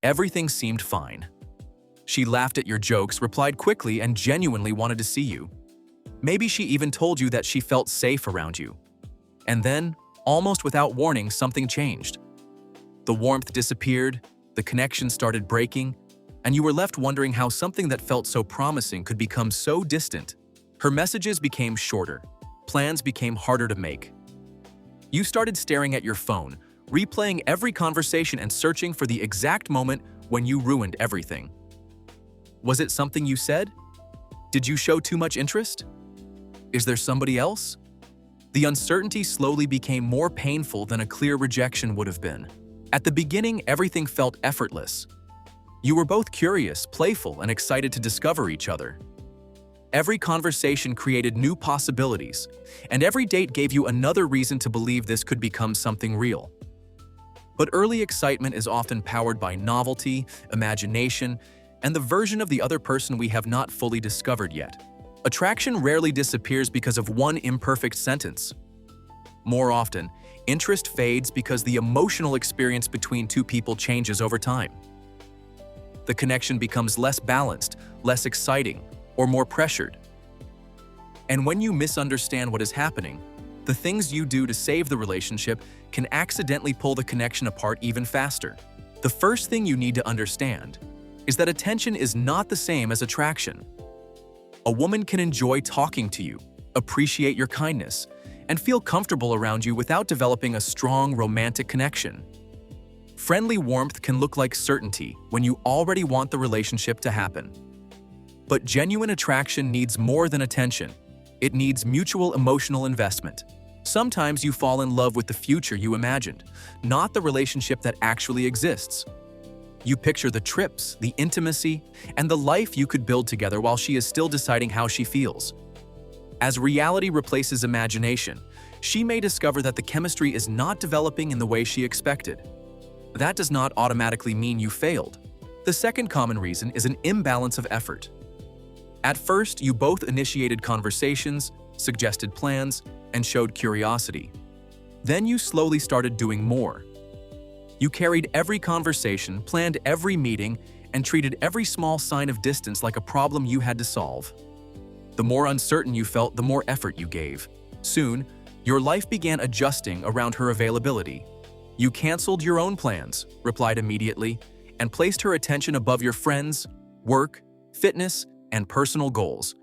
Everything seemed fine. She laughed at your jokes, replied quickly, and genuinely wanted to see you. Maybe she even told you that she felt safe around you. And then, almost without warning, something changed. The warmth disappeared, the connection started breaking, and you were left wondering how something that felt so promising could become so distant. Her messages became shorter. Plans became harder to make. You started staring at your phone, replaying every conversation and searching for the exact moment when you ruined everything. Was it something you said? Did you show too much interest? Is there somebody else? The uncertainty slowly became more painful than a clear rejection would have been. At the beginning, everything felt effortless. You were both curious, playful, and excited to discover each other. Every conversation created new possibilities, and every date gave you another reason to believe this could become something real. But early excitement is often powered by novelty, imagination, and the version of the other person we have not fully discovered yet. Attraction rarely disappears because of one imperfect sentence. More often, interest fades because the emotional experience between two people changes over time. The connection becomes less balanced, less exciting, or more pressured. And when you misunderstand what is happening, the things you do to save the relationship can accidentally pull the connection apart even faster. The first thing you need to understand is that attention is not the same as attraction. A woman can enjoy talking to you, appreciate your kindness, and feel comfortable around you without developing a strong romantic connection. Friendly warmth can look like certainty when you already want the relationship to happen. But genuine attraction needs more than attention. It needs mutual emotional investment. Sometimes you fall in love with the future you imagined, not the relationship that actually exists. You picture the trips, the intimacy, and the life you could build together while she is still deciding how she feels. As reality replaces imagination, she may discover that the chemistry is not developing in the way she expected. That does not automatically mean you failed. The second common reason is an imbalance of effort. At first, you both initiated conversations, suggested plans, and showed curiosity. Then you slowly started doing more. You carried every conversation, planned every meeting, and treated every small sign of distance like a problem you had to solve. The more uncertain you felt, the more effort you gave. Soon, your life began adjusting around her availability. You canceled your own plans, replied immediately, and placed her attention above your friends, work, fitness, and personal goals.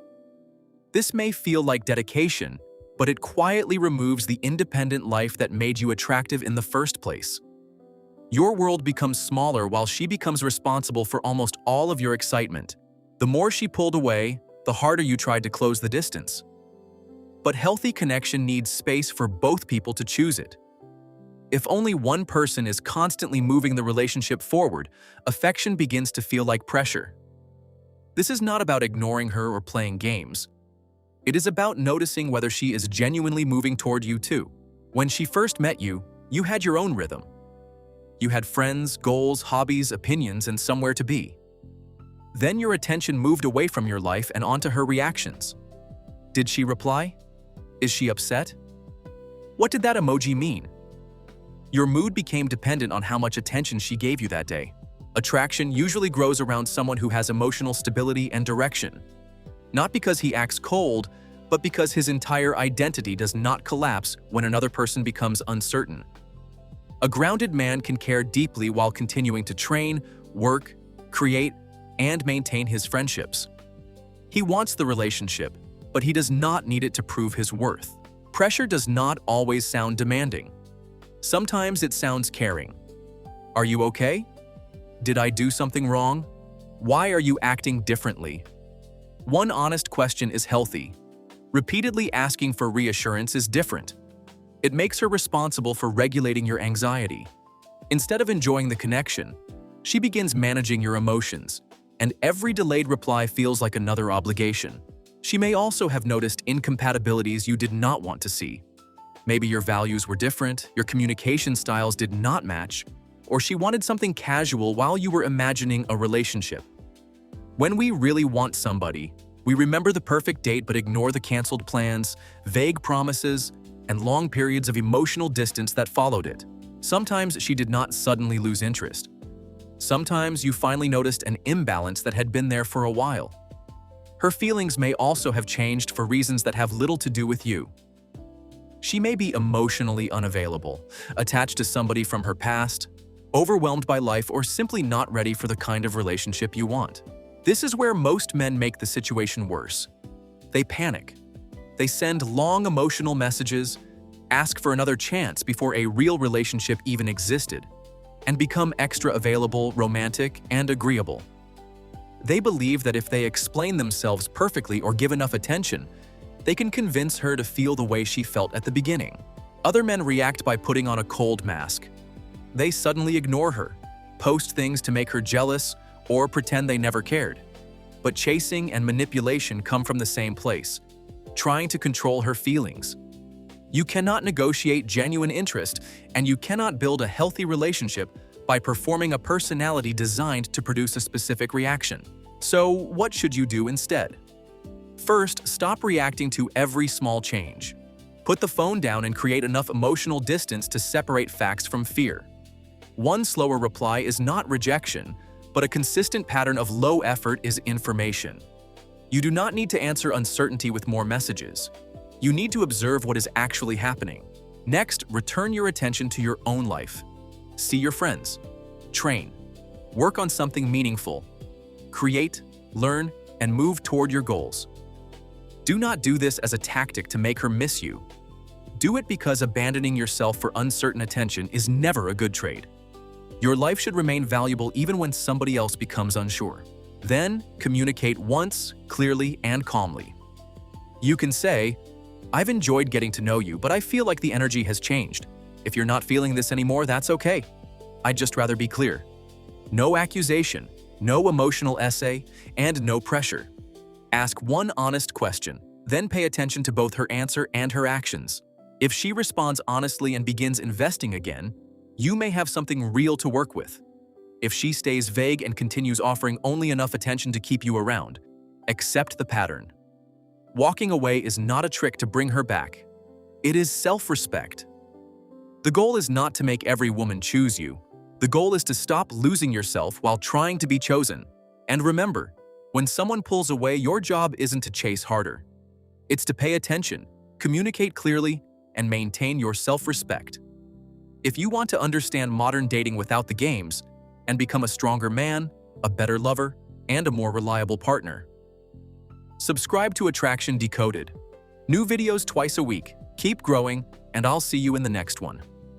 This may feel like dedication, but it quietly removes the independent life that made you attractive in the first place. Your world becomes smaller while she becomes responsible for almost all of your excitement. The more she pulled away, the harder you tried to close the distance. But healthy connection needs space for both people to choose it. If only one person is constantly moving the relationship forward, affection begins to feel like pressure. This is not about ignoring her or playing games. It is about noticing whether she is genuinely moving toward you too. When she first met you, you had your own rhythm. You had friends, goals, hobbies, opinions, and somewhere to be. Then your attention moved away from your life and onto her reactions. Did she reply? Is she upset? What did that emoji mean? Your mood became dependent on how much attention she gave you that day. Attraction usually grows around someone who has emotional stability and direction. Not because he acts cold, but because his entire identity does not collapse when another person becomes uncertain. A grounded man can care deeply while continuing to train, work, create, and maintain his friendships. He wants the relationship, but he does not need it to prove his worth. Pressure does not always sound demanding. Sometimes it sounds caring. Are you okay? Did I do something wrong? Why are you acting differently? One honest question is healthy. Repeatedly asking for reassurance is different. It makes her responsible for regulating your anxiety. Instead of enjoying the connection, she begins managing your emotions, and every delayed reply feels like another obligation. She may also have noticed incompatibilities you did not want to see. Maybe your values were different, your communication styles did not match, or she wanted something casual while you were imagining a relationship. When we really want somebody, we remember the perfect date but ignore the canceled plans, vague promises, and long periods of emotional distance that followed it. Sometimes she did not suddenly lose interest. Sometimes you finally noticed an imbalance that had been there for a while. Her feelings may also have changed for reasons that have little to do with you. She may be emotionally unavailable, attached to somebody from her past, overwhelmed by life, or simply not ready for the kind of relationship you want. This is where most men make the situation worse. They panic. They send long emotional messages, ask for another chance before a real relationship even existed, and become extra available, romantic, and agreeable. They believe that if they explain themselves perfectly or give enough attention, they can convince her to feel the way she felt at the beginning. Other men react by putting on a cold mask. They suddenly ignore her, post things to make her jealous, or pretend they never cared. But chasing and manipulation come from the same place, trying to control her feelings. You cannot negotiate genuine interest, and you cannot build a healthy relationship by performing a personality designed to produce a specific reaction. So, what should you do instead? First, stop reacting to every small change. Put the phone down and create enough emotional distance to separate facts from fear. One slower reply is not rejection, but a consistent pattern of low effort is information. You do not need to answer uncertainty with more messages. You need to observe what is actually happening. Next, return your attention to your own life. See your friends. Train. Work on something meaningful. Create, learn, and move toward your goals. Do not do this as a tactic to make her miss you. Do it because abandoning yourself for uncertain attention is never a good trade. Your life should remain valuable even when somebody else becomes unsure. Then, communicate once, clearly, and calmly. You can say, "I've enjoyed getting to know you, but I feel like the energy has changed. If you're not feeling this anymore, that's okay. I'd just rather be clear." No accusation, no emotional essay, and no pressure. Ask one honest question, then pay attention to both her answer and her actions. If she responds honestly and begins investing again, you may have something real to work with. If she stays vague and continues offering only enough attention to keep you around, accept the pattern. Walking away is not a trick to bring her back. It is self-respect. The goal is not to make every woman choose you. The goal is to stop losing yourself while trying to be chosen. And remember, when someone pulls away, your job isn't to chase harder. It's to pay attention, communicate clearly, and maintain your self-respect. If you want to understand modern dating without the games and become a stronger man, a better lover, and a more reliable partner, subscribe to Attraction Decoded. New videos twice a week. Keep growing, and I'll see you in the next one.